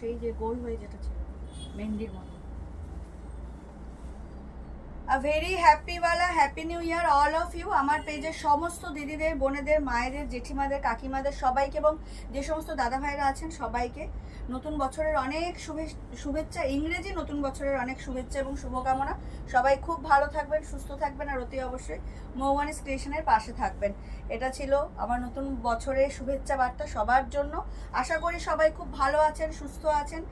সেই যে গোল হয়ে যেটা ছিল মেহেন্দির মতো। আ ভেরি হ্যাপিওয়ালা happy new year all of you. আমার পেজের সমস্ত দিদিদের, বোনেদের, মায়েদের, জেঠিমাদের, কাকিমাদের সবাইকে এবং যে সমস্ত দাদা ভাইরা আছেন সবাইকে নতুন বছরের অনেক শুভেচ্ছা, ইংরেজি নতুন বছরের অনেক শুভেচ্ছা এবং শুভকামনা। সবাই খুব ভালো থাকবেন, সুস্থ থাকবেন, আর অতি অবশ্যই মৌবানিস ক্রিয়েশনের পাশে থাকবেন। এটা ছিল আমার নতুন বছরের শুভেচ্ছা বার্তা সবার জন্য। আশা করি সবাই খুব ভালো আছেন, সুস্থ আছেন।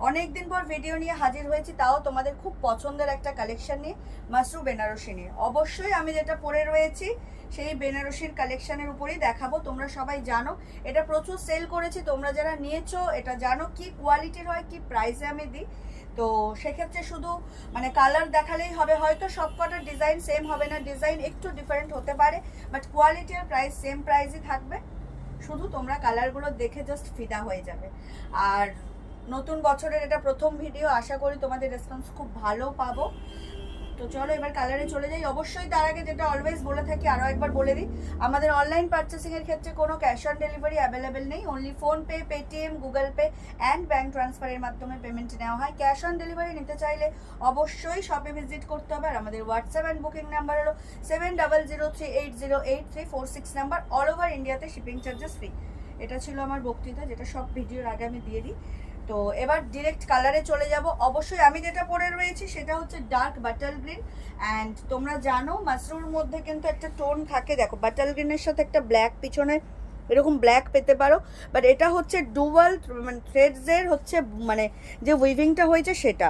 অনেক দিন পর ভিডিও নিয়ে হাজির হয়েছি, তাও তোমাদের খুব পছন্দের একটা কালেকশন নিয়ে, মাসরু বেনারসি নিয়ে। অবশ্যই আমি যেটা পরে রয়েছি সেই বেনারসির কালেকশনের উপরেই দেখাবো। তোমরা সবাই জানো এটা প্রচুর সেল করেছি, তোমরা যারা নিয়েছো এটা জানো কি কোয়ালিটির হয়, কি প্রাইসে আমি দিই। তো সেক্ষেত্রে শুধু মানে কালার দেখালেই হবে, হয়তো সব কটার ডিজাইন সেম হবে না, ডিজাইন একটু ডিফারেন্ট হতে পারে, বাট কোয়ালিটি আর প্রাইস সেম প্রাইসই থাকবে। শুধু তোমরা কালারগুলো দেখে জাস্ট ফিদা হয়ে যাবে। আর নতুন বছরের এটা প্রথম ভিডিও, আশা করি তোমাদের রেসপন্স খুব ভালো পাবো। তো চলো এবার কালারে চলে যাই। অবশ্যই তার আগে যেটা অলওয়েজ বলে থাকি আরও একবার বলে দিই, আমাদের অনলাইন পারচেসিংয়ের ক্ষেত্রে কোনো ক্যাশ অন ডেলিভারি অ্যাভেলেবেল নেই। Only PhonePe, Paytm, Google pay and bank ট্রান্সফারের মাধ্যমে পেমেন্ট নেওয়া হয়। ক্যাশ অন ডেলিভারি নিতে চাইলে অবশ্যই শপে ভিজিট করতে হবে। আর আমাদের হোয়াটসঅ্যাপ অ্যান্ড বুকিং নাম্বার হলো 7003808346 নাম্বার। অল ওভার ইন্ডিয়াতে শিপিং চার্জেস ফ্রি। এটা ছিল আমার বক্তৃতা, যেটা সব ভিডিওর আগে আমি দিয়ে দিই। তো এবার ডিরেক্ট কালারে চলে যাব। অবশ্যই আমি যেটা পরে রয়েছি সেটা হচ্ছে ডার্ক বাটাল গ্রিন। অ্যান্ড তোমরা জানো মাসরুর মধ্যে কিন্তু একটা টোন থাকে, দেখো বাটাল গ্রিনের সাথে একটা ব্ল্যাক পিছনে এরকম ব্ল্যাক পেতে পারো, বাট এটা হচ্ছে ডুয়াল মানে থ্রেডসের হচ্ছে মানে যে উইভিংটা হয়েছে সেটা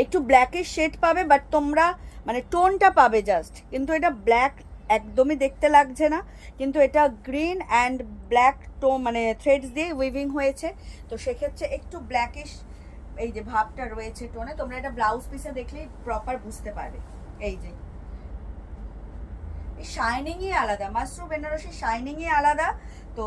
একটু ব্ল্যাকের শেড পাবে, বাট তোমরা মানে টোনটা পাবে জাস্ট, কিন্তু এটা ব্ল্যাক একদমই দেখতে লাগছে না, কিন্তু এটা গ্রিন অ্যান্ড ব্ল্যাক টোন মানে থ্রেডস দিয়ে উইভিং হয়েছে। তো সেক্ষেত্রে একটু ব্ল্যাকিশ এই যে ভাবটা রয়েছে টোনে, তোমরা এটা ব্লাউজ পিসে দেখলেই প্রপার বুঝতে পারবে। এই যে শাইনিংই আলাদা, মাসরু বেনারসি শাইনিংই আলাদা। তো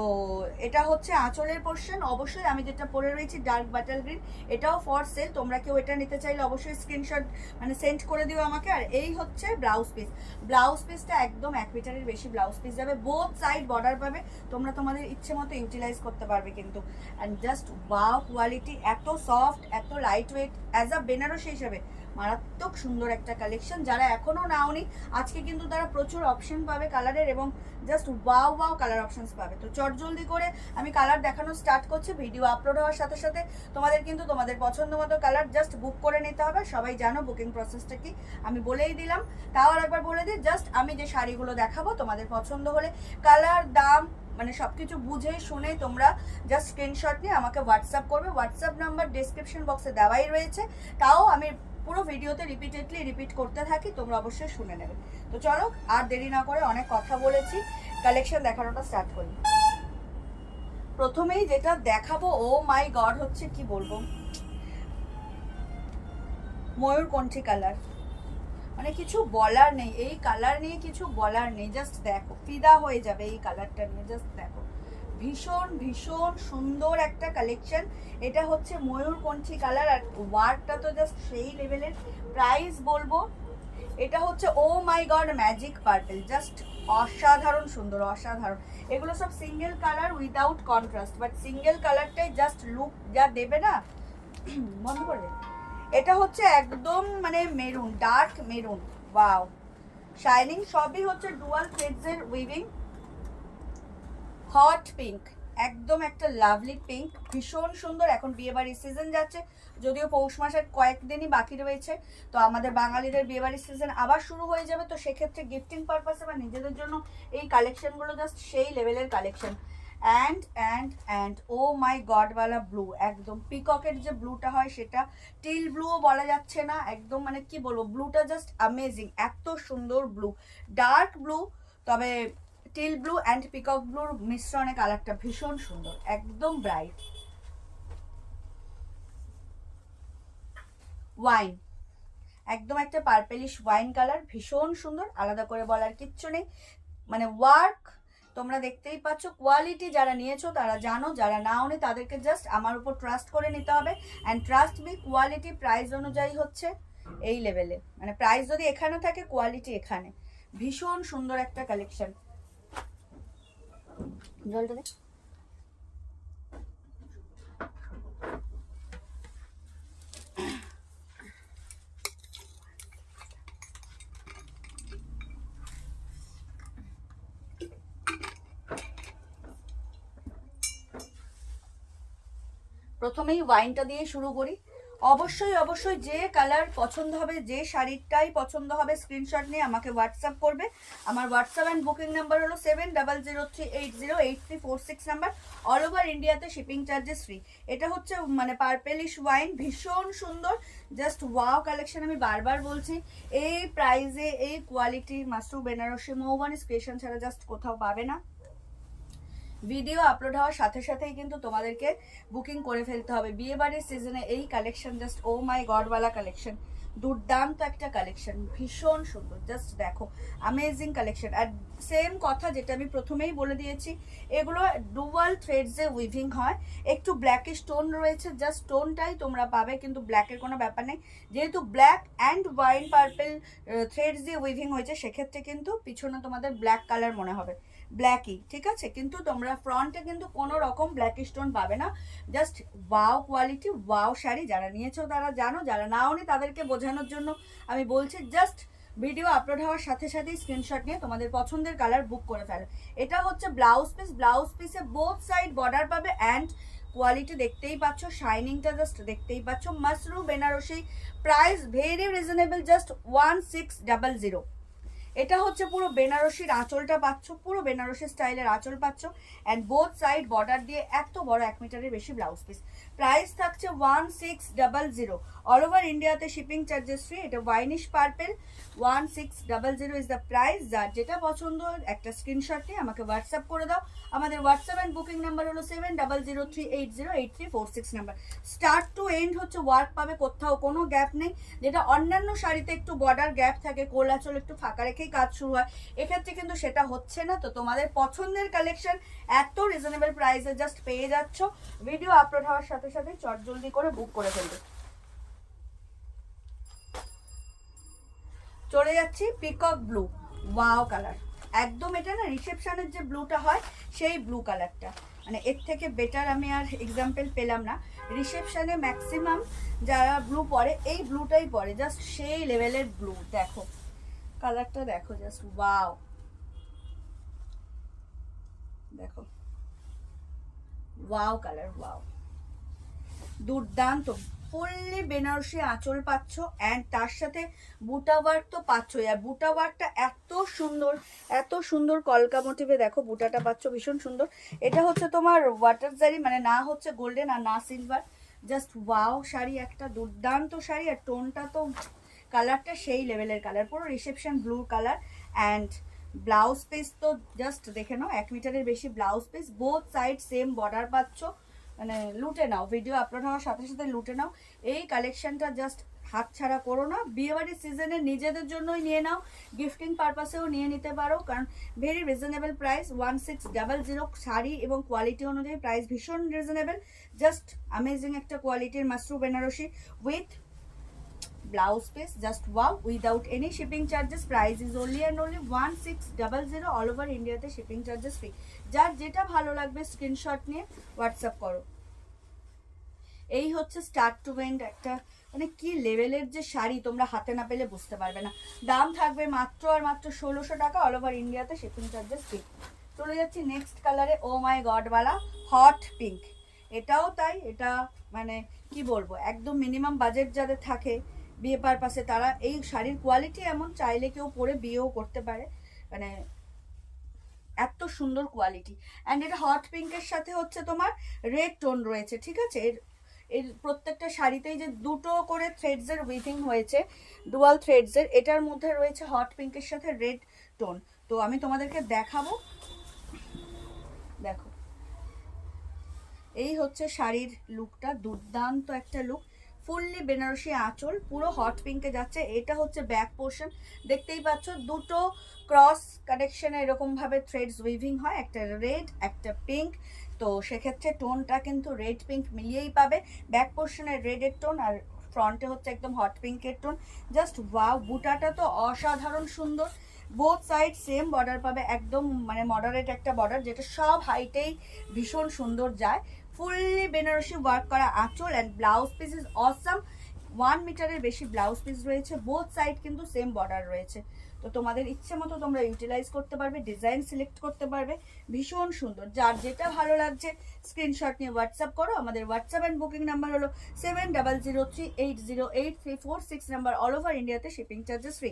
এটা হচ্ছে আঁচলের পোর্শন। অবশ্যই আমি যেটা পরে রয়েছি ডার্ক বাটাল গ্রিন, এটাও ফর সেল। তোমরা কেউ এটা নিতে চাইলে অবশ্যই স্ক্রিনশট মানে সেন্ড করে দিও আমাকে। আর এই হচ্ছে ব্লাউজ পিস। ব্লাউজ পিসটা একদম 1 মিটারের বেশি ব্লাউজ পিস যাবে, বোথ সাইড বর্ডার পাবে, তোমরা তোমাদের ইচ্ছে মতো ইউটিলাইজ করতে পারবে কিন্তু। অ্যান্ড জাস্ট ওয়াও কোয়ালিটি, এত সফট, এত light weight, as a Banarasi হিসেবে মারাত্মক সুন্দর একটা কালেকশন। যারা এখনও নাওনি আজকে কিন্তু তারা প্রচুর অপশন পাবে কালারের, এবং just wow wow colour options পাবে। তো চটজলদি করে আমি কালার দেখানো স্টার্ট করছি। ভিডিও আপলোড হওয়ার সাথে সাথে তোমাদের কিন্তু তোমাদের পছন্দ মতো কালার জাস্ট বুক করে নিতে হবে। সবাই জানো বুকিং প্রসেসটা কি, আমি বলেই দিলাম, তাও আর একবার বলে দিই। জাস্ট আমি যে শাড়িগুলো দেখাবো তোমাদের পছন্দ হলে কালার, দাম মানে সবকিছু বুঝে শুনে তোমরা জাস্ট স্ক্রিনশট নিয়ে আমাকে হোয়াটসঅ্যাপ করবে। হোয়াটসঅ্যাপ নাম্বার ডেসক্রিপশন বক্সে দেওয়াই রয়েছে, তাও আমি পুরো ভিডিওতে রিপিট করতে থাকি, তোমরা অবশ্যই শুনে নেবে। তো চলো আর দেরি না করে, অনেক কথা বলেছি, কালেকশন দেখানোটা স্টার্ট করি। প্রথমেই যেটা দেখাবো, ও মাই গড, হচ্ছে কি বলবো, ময়ূরকণ্ঠী কালার। মানে কিছু বলার নেই, এই কালার নিয়ে কিছু বলার নেই, জাস্ট দেখো ফিদা হয়ে যাবে এই কালারটা নিয়ে। জাস্ট দেখো ভীষণ ভীষণ সুন্দর একটা কালেকশন। এটা হচ্ছে ময়ূরকণ্ঠী কালার, আর ওয়ার্কটা তো জাস্ট সেই লেভেলের। প্রাইস বলবো, এটা হচ্ছে ও my god magic purple, just অসাধারণ সুন্দর, অসাধারণ। এগুলো সব single colour without contrast, but single কালারটাই জাস্ট লুক যা দেবে না, বন্ধ করে দেবে। এটা হচ্ছে একদম মানে maroon, dark maroon, wow shining, সবই হচ্ছে ডুয়াল থ্রেডসের উইভিং। হট পিঙ্ক, একদম একটা লাভলি পিঙ্ক, ভীষণ সুন্দর। এখন বিয়েবাড়ির সিজন যাচ্ছে, যদিও পৌষ মাসের কয়েকদিনই বাকি রয়েছে, তো আমাদের বাঙালিদের বিয়েবাড়ির সিজন আবার শুরু হয়ে যাবে। তো সেক্ষেত্রে গিফটিং পারপাসে বা নিজেদের জন্য এই কালেকশনগুলো জাস্ট সেই লেভেলের কালেকশন। অ্যান্ড ও মাই গডওয়ালা ব্লু, একদম পিককের যে ব্লুটা হয় সেটা, টিল ব্লুও বলা যাচ্ছে না, একদম মানে কি বলবো, ব্লুটা জাস্ট অ্যামেজিং, এত সুন্দর ব্লু, ডার্ক ব্লু, তবে টিল ব্লু অ্যান্ড পিকক ব্লুর মিশ্রণে কালারটা ভীষণ সুন্দর, একদম ব্রাইট। ওয়াইন, একদম একটা পার্পেলিশ ওয়াইন কালার, ভীষণ সুন্দর, আলাদা করে বলার কিচ্ছু নেই। মানে ওয়ার্ক তোমরা দেখতেই পাচ্ছ, কোয়ালিটি যারা নিয়েছো তারা জানো, যারা নাওনি তাদেরকে জাস্ট আমার উপর ট্রাস্ট করে নিতে হবে। And trust me, quality price অনুযায়ী হচ্ছে এই লেভেলে, মানে প্রাইস যদি এখানে থাকে কোয়ালিটি এখানে। ভীষণ সুন্দর একটা কালেকশন। জলটা দে। প্রথমেই ওয়াইনটা দিয়ে শুরু করি। অবশ্যই অবশ্যই যে কালার পছন্দ হবে, যে শাড়িটাই পছন্দ হবে, স্ক্রিনশট নিয়ে আমাকে হোয়াটসঅ্যাপ করবে। আমার হোয়াটসঅ্যাপ অ্যান্ড বুকিং নাম্বার হলো 7003808346 নাম্বার। অল ওভার ইন্ডিয়াতে শিপিং চার্জেস ফ্রি। এটা হচ্ছে মানে পার্পেলিশ ওয়াইন, ভীষণ সুন্দর, জাস্ট ওয়াও কালেকশন। আমি বারবার বলছি, এই প্রাইসে এই কোয়ালিটি মাসরু বেনারসি মৌবানি ক্রিয়েশন ছাড়া জাস্ট কোথাও পাবে না। ভিডিও আপলোড হওয়ার সাথে সাথেই কিন্তু তোমাদেরকে বুকিং করে ফেলতে হবে। বিয়ে বাড়ির সিজনে এই collection just O my গডওয়ালা collection, দুর্দান্ত একটা কালেকশন, ভীষণ সুন্দর, জাস্ট দেখো অ্যামেজিং কালেকশন। আর সেম কথা যেটা আমি প্রথমেই বলে দিয়েছি, এগুলো ডুয়াল থ্রেডসে উইভিং হয়, একটু ব্ল্যাকিশ টোন রয়েছে, জাস্ট টোনটাই তোমরা পাবে, কিন্তু ব্ল্যাকের কোনো ব্যাপার নেই। যেহেতু black and wine purple threads দিয়ে উইভিং হয়েছে, সেক্ষেত্রে কিন্তু পিছনে তোমাদের ব্ল্যাক কালার মনে হবে, ব্ল্যাকই, ঠিক আছে। কিন্তু তোমরা ফ্রন্টে কিন্তু কোনো রকম ব্ল্যাক স্টোন পাবে না। Just wow quality, wow sari. যারা নিয়েছো তারা জানো, যারা নাওনি তাদেরকে বোঝানোর জন্য আমি বলছি, জাস্ট ভিডিও আপলোড হওয়ার সাথে সাথেই স্ক্রিনশট নিয়ে তোমাদের পছন্দের কালার বুক করে ফেলো। এটা হচ্ছে ব্লাউজ পিস, ব্লাউজ পিসে বোথ সাইড বর্ডার পাবে অ্যান্ড কোয়ালিটি দেখতেই পাচ্ছ, শাইনিংটা জাস্ট দেখতেই পাচ্ছ। মাসরু Banarasi, price very reasonable, just 1600। এটা হচ্ছে পুরো বেনারসির আঁচলটা পাচ্ছ, পুরো বেনারসি স্টাইলের আঁচল পাচ্ছ অ্যান্ড বোথ সাইড বর্ডার দিয়ে এত বড় 1 মিটারের বেশি ব্লাউজ পিস। প্রাইস থাকছে 1600। অল ওভার ইন্ডিয়াতে শিপিং চার্জেস ফ্রি। এটা ওয়াইনিশ পার্পেল, 1600 ইজ দ্য প্রাইস। যার যেটা পছন্দ একটা স্ক্রিনশট নিয়ে আমাকে হোয়াটসঅ্যাপ করে দাও। আমাদের হোয়াটসঅ্যাপ অ্যান্ড বুকিং নাম্বার হলো 7003808346 নাম্বার। স্টার্ট টু এন্ড হচ্ছে ওয়ার্ক পাবে, কোথাও কোনো গ্যাপ নেই। যেটা অন্যান্য শাড়িতে একটু বর্ডার গ্যাপ থাকে, কোলাচল একটু ফাঁকা রেখেই কাজ শুরু হয়, এক্ষেত্রে কিন্তু সেটা হচ্ছে না। তো তোমাদের পছন্দের কালেকশন এত রিজনেবল প্রাইসে জাস্ট পেয়ে যাচ্ছ। ভিডিও আপলোড হওয়ার সাথে সাথে চটজলদি করে বুক করে ফেলবে। চলে যাচ্ছি পিকক ব্লু, ওয়াও কালার একদম। এটা না রিসেপশনের যে ব্লুটা হয় সেই ব্লু কালারটা, মানে এর থেকে বেটার আমি আর এক্সাম্পল পেলাম না। রিসেপশনে ম্যাক্সিমাম যারা ব্লু পরে এই ব্লুটাই পরে, জাস্ট সেই লেভেলের ব্লু। দেখো কালারটা, দেখো জাস্ট ওয়াও, দেখো ওয়াও কালার, ওয়াও দুর্দান্ত। ফুললি বেনারসি আঁচল পাচ্ছ অ্যান্ড তার সাথে বুটা ওয়ার্ক তো পাচ্ছই। আর বুটা ওয়ার্কটা এত সুন্দর, এত সুন্দর কলকা মোটিভে, দেখো বুটাটা পাচ্ছ ভীষণ সুন্দর। এটা হচ্ছে তোমার ওয়াটার জারি, মানে না হচ্ছে গোল্ডেন আর না সিলভার, জাস্ট ওয়াও শাড়ি, একটা দুর্দান্ত শাড়ি। আর টোনটা তো কালারটা সেই লেভেলের কালার, পুরো reception blue colour. And blouse piece তো জাস্ট দেখে নাও, 1 মিটারের বেশি blouse piece, both side same border পাচ্ছ, মানে লুটে নাও। ভিডিও আপলোড হওয়ার সাথে সাথে লুটে নাও এই কালেকশনটা, জাস্ট হাত ছাড়া করো না। বিয়েবাড়ির সিজনে নিজেদের জন্যই নিয়ে নাও, গিফটিং পারপাসেও নিয়ে নিতে পারো, কারণ ভেরি রিজনেবল প্রাইস। 1600 শাড়ি এবং কোয়ালিটি অনুযায়ী প্রাইস ভীষণ রিজনেবল, জাস্ট অ্যামেজিং একটা কোয়ালিটির মাসরু Banarasi with blouse piece, just wow, without any shipping charges. Price is only and only 1600। All over ইন্ডিয়াতে শিপিং চার্জেস ফ্রি। যার যেটা ভালো লাগবে স্ক্রিনশট নিয়ে হোয়াটসঅ্যাপ করো। এই হচ্ছে স্টার্ট টু এন্ড একটা, মানে কি লেভেলের যে শাড়ি, তোমরা হাতে না পেলে বুঝতে পারবে না। দাম থাকবে মাত্র আর মাত্র 1600 টাকা। অল ওভার ইন্ডিয়াতে শিপিং চার্জেস ফ্রি। চলে যাচ্ছি নেক্সট কালারে, ও মাই গডওয়ালা হট পিঙ্ক। এটাও তাই, এটা মানে কি বলবো, একদম মিনিমাম বাজেট যাদের থাকে বিয়ে পারপাসে, তারা এই শাড়ির কোয়ালিটি এমন, চাইলে কেউ পরে বিয়েও করতে পারে, মানে এত সুন্দর কোয়ালিটি। অ্যান্ড এটা হট পিঙ্কের সাথে হচ্ছে তোমার রেড টোন রয়েছে, ঠিক আছে। এর প্রত্যেকটা শাড়িতেই যে দুটো করে থ্রেডসের উইভিং হয়েছে, ডুয়াল থ্রেডসের, এটার মধ্যে রয়েছে হট পিঙ্কের সাথে রেড টোন। তো আমি তোমাদেরকে দেখাবো, দেখো এই হচ্ছে শাড়ির লুকটা, দুর্দান্ত একটা লুক। ফুললি বেনারসি আঁচল, পুরো হট পিঙ্কে যাচ্ছে। এটা হচ্ছে ব্যাক পোর্শন, দেখতেই পাচ্ছ দুটো ক্রস কানেকশনে এরকমভাবে থ্রেডস উইভিং হয়, একটা রেড একটা পিঙ্ক। তো সেক্ষেত্রে টোনটা কিন্তু রেড পিঙ্ক মিলিয়েই পাবে। ব্যাক পোর্শনের রেডের টোন আর ফ্রন্টে হচ্ছে একদম হট পিঙ্কের টোন, জাস্ট ওয়াও। বুটাটা তো অসাধারণ সুন্দর, বোথ সাইড সেম বর্ডার পাবে, একদম মানে মডারেট একটা বর্ডার, যেটা সব হাইটেই ভীষণ সুন্দর যায়। ফুললি বেনারসি ওয়ার্ক করা আঁচল and blouse piece is awesome. 1 মিটারের বেশি ব্লাউজ পিস রয়েছে, বোথ সাইড কিন্তু সেম বর্ডার রয়েছে। তো তোমাদের ইচ্ছে মতো তোমরা ইউটিলাইজ করতে পারবে, ডিজাইন সিলেক্ট করতে পারবে, ভীষণ সুন্দর। যার যেটা ভালো লাগছে স্ক্রিনশট নিয়ে হোয়াটসঅ্যাপ করো। আমাদের হোয়াটসঅ্যাপ অ্যান্ড বুকিং নাম্বার হলো 7003808346 নাম্বার। অল ওভার ইন্ডিয়াতে শিপিং চার্জেস ফ্রি।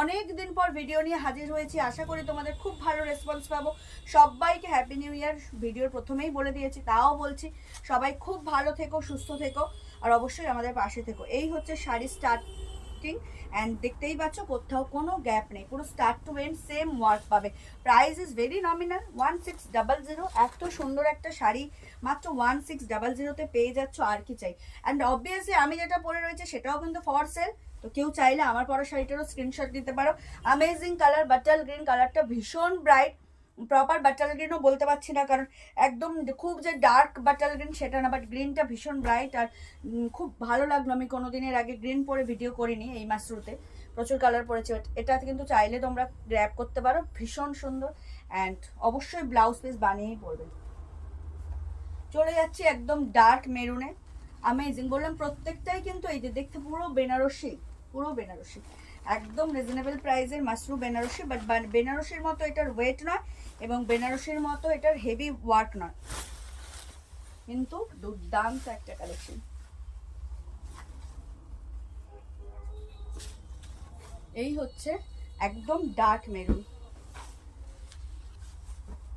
অনেক দিন পর ভিডিও নিয়ে হাজির হয়েছি, আশা করি তোমাদের খুব ভালো রেসপন্স পাবো। সবাইকে হ্যাপি নিউ ইয়ার ভিডিওর প্রথমেই বলে দিয়েছি, তাও বলছি সবাই খুব ভালো থেকো, সুস্থ থেকো, আর অবশ্যই আমাদের পাশে থেকো। এই হচ্ছে শাড়ি স্টার্টিং অ্যান্ড দেখতেই পাচ্ছ কোথাও কোনো গ্যাপ নেই, পুরো start to end same work পাবে। Price is very nominal 1600। এত সুন্দর একটা শাড়ি মাত্র 1600-তে পেয়ে যাচ্ছ, আর কি চাই। অ্যান্ড অবভিয়াসলি আমি যেটা পরে রয়েছে সেটাও কিন্তু ফর সেল, তো কেউ চাইলে আমার পরা শাড়িটারও স্ক্রিনশট দিতে পারো। অ্যামেজিং কালার, বাটাল গ্রিন কালারটা ভীষণ ব্রাইট। প্রপার বাটাল গ্রিনও বলতে পারছি না, কারণ একদম খুব যে ডার্ক বাটাল গ্রিন সেটা না, বাট গ্রিনটা ভীষণ ব্রাইট আর খুব ভালো লাগলো। আমি কোনোদিনের আগে গ্রিন পরে ভিডিও করিনি, এই মাসরুতে প্রচুর কালার পরেছে। এটা কিন্তু চাইলে তোমরা গ্র্যাব করতে পারো, ভীষণ সুন্দর। অ্যান্ড অবশ্যই ব্লাউজ পিস বানিয়েই পরবে। চলে যাচ্ছি একদম ডার্ক মেরুনে, অ্যামেজিং। বললাম প্রত্যেকটাই কিন্তু এই যে দেখতে পুরো বেনারসি, পুরো বেনারসি, একদম রিজনেবল প্রাইসের মাসরু বেনারসি। বাট বেনারসির মতো এটার ওয়েট নয় এবং বেনারসির মতো এটার হেভি ওয়ার্ক নয়, কিন্তু দুর্দান্ত একটা কালেকশন। এই হচ্ছে একদম ডার্ক মেরুন,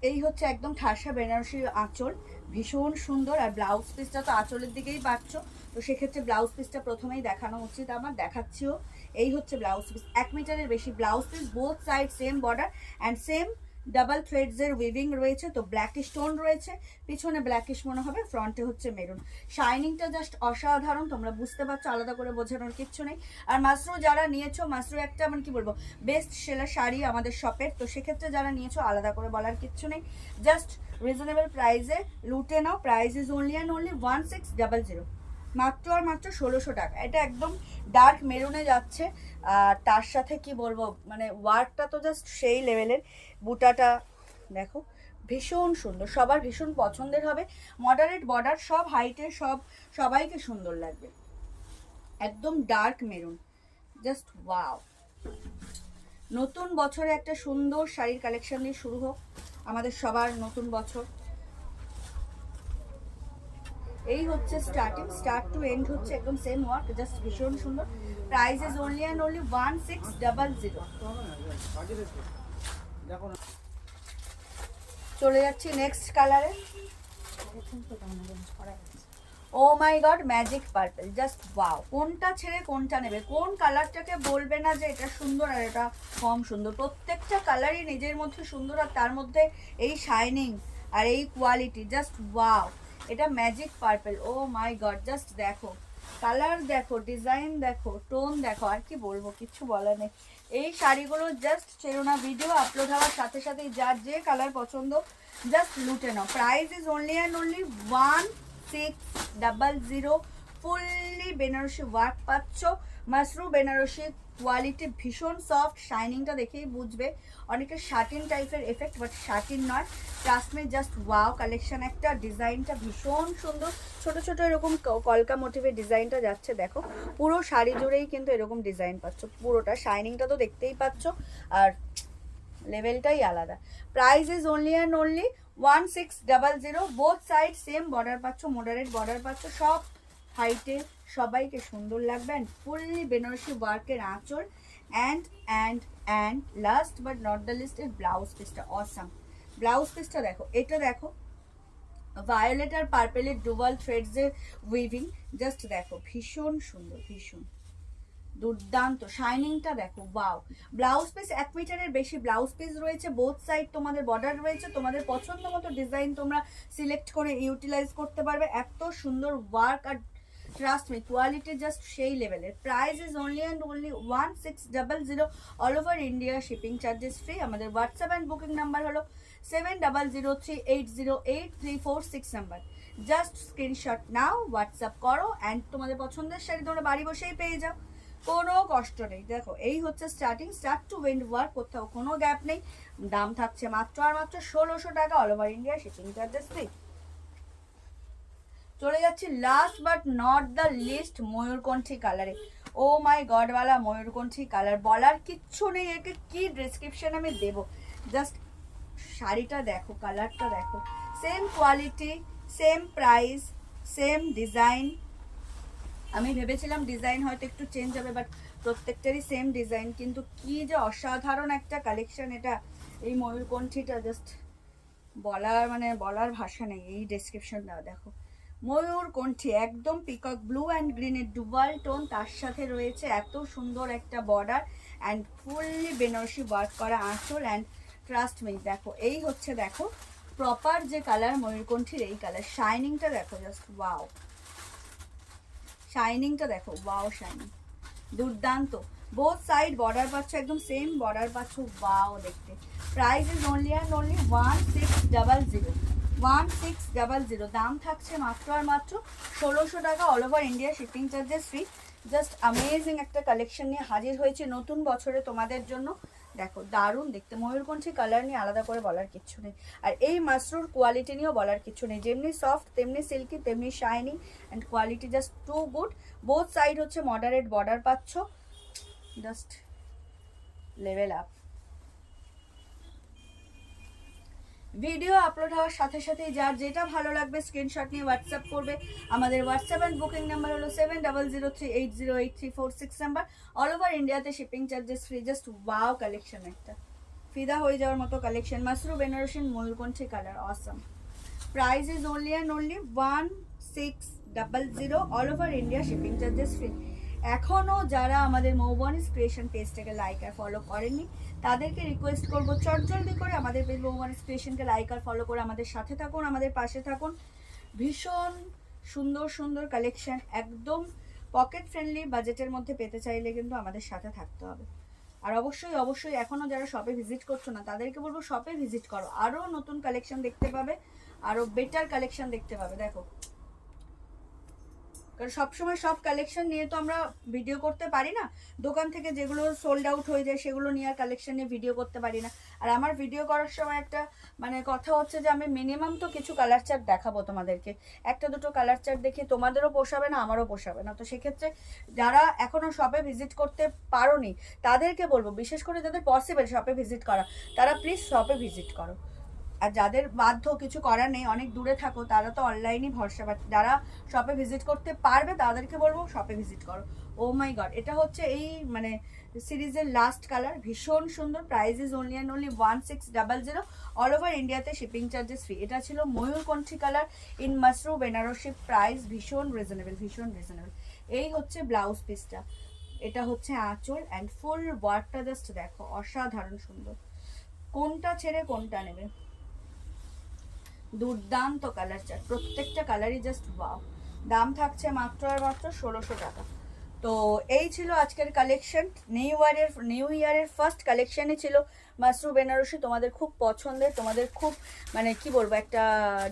এই হচ্ছে একদম ঠাসা বেনারসি আঁচল, ভীষণ সুন্দর। আর ব্লাউজ পিসটা তো আঁচলের দিকেই পাচ্ছ, তো সেক্ষেত্রে ব্লাউজ পিসটা প্রথমেই দেখানো উচিত আমার, দেখাচ্ছিও। এই হচ্ছে ব্লাউজ পিস, 1 মিটারের বেশি blouse piece, both side same border and same double থ্রেডসের উইভিং রয়েছে। তো ব্ল্যাকিশ টোন রয়েছে, পিছনে ব্ল্যাকিশ মনে হবে, ফ্রন্টে হচ্ছে মেরুন। শাইনিংটা জাস্ট অসাধারণ, তোমরা বুঝতে পারছো, আলাদা করে বোঝানোর কিচ্ছু নেই। আর মাসরু যারা নিয়েছো, মাসরু একটা মানে কি বলবো বেস্ট সেলার শাড়ি আমাদের শপের, তো সেক্ষেত্রে যারা নিয়েছো আলাদা করে বলার কিচ্ছু নেই। জাস্ট রিজনেবল প্রাইসে লুটে নাও। Price is only and only 1600, মাত্র আর মাত্র 1600 টাকা। এটা একদম ডার্ক মেরুনে যাচ্ছে, আর তার সাথে কি বলবো মানে ওয়ার্কটা তো জাস্ট সেই লেভেলের। বুটাটা দেখো ভীষণ সুন্দর, সবার ভীষণ পছন্দের হবে। মডারেট বর্ডার, সব হাইটের, সবাইকে সুন্দর লাগবে। একদম ডার্ক মেরুন, জাস্ট ওয়াও। নতুন বছরে একটা সুন্দর শাড়ির কালেকশন দিয়ে শুরু হোক আমাদের সবার নতুন বছর। এই হচ্ছে স্টার্টিং, স্টার্ট টু এন্ড হচ্ছে একদম সেম ওয়ার্ক, জাস্ট ভীষণ সুন্দর। Price is only and only 1600। চলে যাচ্ছি নেক্সট কালারে। Oh my god, magic purple, just wow. কোনটা ছেড়ে কোনটা নেবে, কোন কালারটাকে বলবে না যে এটা সুন্দর আর এটা কম সুন্দর। প্রত্যেকটা কালারই নিজের মধ্যে সুন্দর, আর তার মধ্যে এই শাইনিং আর এই কোয়ালিটি, জাস্ট ওয়াও। এটা magic purple, O my god, just দেখো কালার, দেখো ডিজাইন, দেখো টোন, দেখো, আর কি বলবো, কিচ্ছু বলার নেই। এই শাড়িগুলো জাস্ট ছেড়ো না, ভিডিও আপলোড হওয়ার সাথে সাথেই যার যে কালার পছন্দ জাস্ট লুটে নাও। Price is only and only 1600। Fully Banarasi work পাচ্ছ, মাসরু বেনারসি কোয়ালিটি, ভীষণ সফট। শাইনিংটা দেখেই বুঝবে, অনেকের শাটিন টাইপের এফেক্ট, বাট শাটিন নয়, ট্রাস্টমি, জাস্ট ওয়াও কালেকশন একটা। ডিজাইনটা ভীষণ সুন্দর, ছোট ছোট এরকম কলকা মোটিভের ডিজাইনটা যাচ্ছে, দেখো পুরো শাড়ি জুড়েই কিন্তু এরকম ডিজাইন পাচ্ছ, পুরোটা। শাইনিংটা তো দেখতেই পাচ্ছ, আর লেভেলটাই আলাদা। Price is only and only 1600। Both side same border পাচ্ছ, মডারেট বর্ডার পাচ্ছ, সব হাইটে, সবাইকে সুন্দর লাগবে। অ্যান্ড ফুললি বেনারসি ওয়ার্কের আঁচল, and last but not the least এর ব্লাউজ পিসটা অসাম। ব্লাউজ পিসটা দেখো, এটা দেখো ভায়োলেট আর পার্পেলের ডুয়াল থ্রেডসের উইভিং, জাস্ট দেখো ভীষণ সুন্দর, ভীষণ দুর্দান্ত। শাইনিংটা দেখো, ওয়াও। ব্লাউজ পিস 1 মিটারের বেশি ব্লাউজ পিস রয়েছে, বোথ সাইড তোমাদের বর্ডার রয়েছে, তোমাদের পছন্দ মতো ডিজাইন তোমরা সিলেক্ট করে ইউটিলাইজ করতে পারবে। এত সুন্দর ওয়ার্ক আর ট্রাস্ট মি কোয়ালিটি জাস্ট সেই লেভেলের। Price is only and only 1600। All over India shipping charges free. আমাদের হোয়াটসঅ্যাপ অ্যান্ড বুকিং নাম্বার হলো 7003808346 নাম্বার। জাস্ট স্ক্রিনশট নাও, হোয়াটসঅ্যাপ করো, অ্যান্ড তোমাদের পছন্দের শাড়ি তোমরা বাড়ি বসেই পেয়ে যাও, কোনো কষ্ট নেই। দেখো এই হচ্ছে starting, start to end work, কোথাও কোনো গ্যাপ নেই। দাম থাকছে মাত্র আর মাত্র 1600 টাকা, all over India shipping charges free. চলে যাচ্ছি last but not the least ময়ূরকণ্ঠী কালারে। ও মাই গডওয়ালা ময়ূরকণ্ঠী কালার, বলার কিচ্ছু নেই, একে কি ডেসক্রিপশন আমি দেব। জাস্ট শাড়িটা দেখো, কালারটা দেখো, same quality, same price, same design. আমি ভেবেছিলাম ডিজাইন হয়তো একটু চেঞ্জ হবে, বাট প্রত্যেকটারই সেম ডিজাইন। কিন্তু কি যে অসাধারণ একটা কালেকশন এটা, এই ময়ূরকণ্ঠীটা জাস্ট বলার ভাষা নেই। এই ডেসক্রিপশন দেওয়া দেখো, ময়ূরকণ্ঠী একদম পিকক ব্লু অ্যান্ড গ্রিনের ডুয়াল টোন, তার সাথে রয়েছে এত সুন্দর একটা border and fully Banarasi work করা আঁচল। অ্যান্ড ট্রাস্ট মি, দেখো এই হচ্ছে দেখো প্রপার যে কালার ময়ূরকণ্ঠীর, এই কালার। শাইনিংটা দেখো জাস্ট ওয়াও, শাইনিংটা দেখো ওয়াও, শাইনিং দুর্দান্ত। বোথ সাইড বর্ডার পাচ্ছ, একদম সেম বর্ডার পাচ্ছ, ওয়াও দেখতে। Price is only and only 1600, 1600। দাম থাকছে মাত্র আর মাত্র 1600 টাকা, all over India shipping charges free. Just amazing একটা কালেকশন নিয়ে হাজির হয়েছে নতুন বছরে তোমাদের জন্য। দেখো দারুণ দেখতে, ময়ূরকণ্ঠী কালার নিয়ে আলাদা করে বলার কিচ্ছু নেই। আর এই মাসরুর কোয়ালিটি নিয়েও বলার কিছু নেই, যেমনি সফট তেমনি সিল্কি তেমনি shining and quality just too good. Both side হচ্ছে মডারেট বর্ডার পাচ্ছ, just level up. Video upload হওয়ার সাথে সাথেই যার যেটা ভালো লাগবে স্ক্রিনশট নিয়ে হোয়াটসঅ্যাপ করবে। আমাদের হোয়াটসঅ্যাপ অ্যান্ড বুকিং নাম্বার হলো 7003808346 নাম্বার। অল ওভার ইন্ডিয়াতে shipping charges free. Just wow collection, একটা ফিদা হয়ে যাওয়ার মতো কালেকশন। মাসরু বেনারসি ময়ূরকণ্ঠী colour, awesome. Price is only and only 1600, all over India shipping charges free. এখনও যারা আমাদের মৌবনিস ক্রিয়েশন পেজটাকে লাইক আর ফলো করেননি, তাদেরকে রিকোয়েস্ট করবো চটজলদি করে আমাদের পেজ মৌবনিস ক্রিয়েশনকে লাইক আর ফলো করে আমাদের সাথে থাকুন, আমাদের পাশে থাকুন। ভীষণ সুন্দর সুন্দর কালেকশন, একদম পকেট ফ্রেন্ডলি বাজেটের মধ্যে পেতে চাইলে কিন্তু আমাদের সাথে থাকতে হবে। আর অবশ্যই অবশ্যই এখনও যারা শপে ভিজিট করছো না, তাদেরকে বলবো শপে ভিজিট করো, আরও নতুন কালেকশন দেখতে পাবে, আরও বেটার কালেকশন দেখতে পাবে। দেখো, কারণ সবসময় সব কালেকশন নিয়ে তো আমরা ভিডিও করতে পারি না, দোকান থেকে যেগুলো সোল্ড আউট হয়ে যায় সেগুলো নিয়ে আর কালেকশন নিয়ে ভিডিও করতে পারি না। আর আমার ভিডিও করার সময় একটা কথা হচ্ছে যে আমি মিনিমাম তো কিছু কালার চার্ট দেখাবো তোমাদেরকে, একটা দুটো কালার চার্ট দেখে তোমাদেরও পোষাবে না, আমারও পোষাবে না। তো সেক্ষেত্রে যারা এখনও শপে ভিজিট করতে পারোনি, তাদেরকে বলবো, বিশেষ করে যাদের পসিবল শপে ভিজিট করা, তারা প্লিজ শপে ভিজিট করো। আর যাদের বাধ্য কিছু করার নেই, অনেক দূরে থাকো, তারা তো অনলাইনই ভরসা। বাট যারা শপে ভিজিট করতে পারবে তাদেরকে বলবো শপে ভিজিট করো। ও মাই গড, এটা হচ্ছে এই সিরিজের লাস্ট কালার, ভীষণ সুন্দর। Price is only and only 1600, all over ইন্ডিয়াতে শিপিং চার্জেস ফ্রি। এটা ছিল ময়ূরকণ্ঠী কালার ইন মাসরু বেনারসি। প্রাইস ভীষণ রিজনেবল, ভীষণ রিজনেবল। এই হচ্ছে ব্লাউজ পিসটা, এটা হচ্ছে আঁচল অ্যান্ড ফুল ওয়ার্কটা জাস্ট দেখো, অসাধারণ সুন্দর। কোনটা ছেড়ে কোনটা নেবে, দুর্দান্ত কালার চার্ট, প্রত্যেকটা কালারই জাস্ট ওয়াও। দাম থাকছে মাত্র আর মাত্র 1600 টাকা। তো এই ছিল আজকের কালেকশন। নিউ ইয়ারের ফার্স্ট কালেকশনই ছিল মাসরু বেনারসি, তোমাদের খুব পছন্দের, তোমাদের খুব কি বলবো, একটা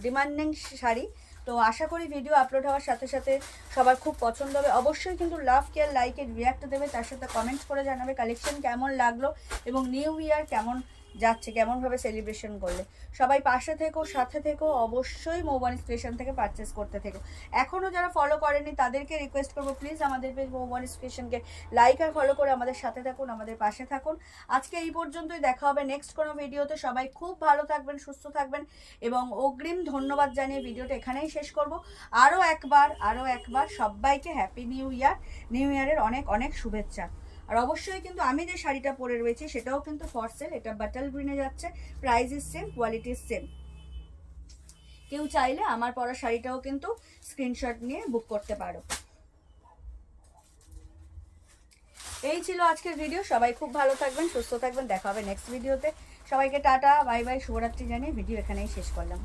ডিমান্ডিং শাড়ি। তো আশা করি ভিডিও আপলোড হওয়ার সাথে সাথে সবার খুব পছন্দ হবে। অবশ্যই কিন্তু লাভ কেয়ার লাইকের রিয়াক্ট দেবে, তার সাথে কমেন্টস করে জানাবে কালেকশন কেমন লাগলো এবং নিউ ইয়ার কেমন যাচ্ছে, কেমনভাবে সেলিব্রেশন করলে। সবাই পাশে থেকো, সাথে থেকো, অবশ্যই মৌবনিস ক্রিয়েশন থেকে পারচেস করতে থেকো। এখনও যারা ফলো করেনি তাদেরকে রিকোয়েস্ট করবো, প্লিজ আমাদের পেজ মৌবনিস ক্রিয়েশনকে লাইক আর ফলো করে আমাদের সাথে থাকুন, আমাদের পাশে থাকুন। আজকে এই পর্যন্তই, দেখা হবে নেক্সট কোনো ভিডিওতে। সবাই খুব ভালো থাকবেন, সুস্থ থাকবেন এবং অগ্রিম ধন্যবাদ জানিয়ে ভিডিওটা এখানেই শেষ করব। আরও একবার সবাইকে হ্যাপি নিউ ইয়ার, নিউ ইয়ারের অনেক অনেক শুভেচ্ছা। আর অবশ্যই কিন্তু আমি যে শাড়িটা পরে রয়েছি সেটাও কিন্তু ফর সেল, এটা বাটাল গ্রিনে যাচ্ছে। Price is same, quality same. কেউ চাইলে আমার পরা শাড়িটাও কিন্তু স্ক্রিনশট নিয়ে বুক করতে পারো। এই ছিল আজকের ভিডিও। সবাই খুব ভালো থাকবেন, সুস্থ থাকবেন, দেখা হবে নেক্সট ভিডিওতে। সবাইকে টাটা, বাই বাই, শুভরাত্রি জানিয়ে ভিডিও এখানেই শেষ করলাম।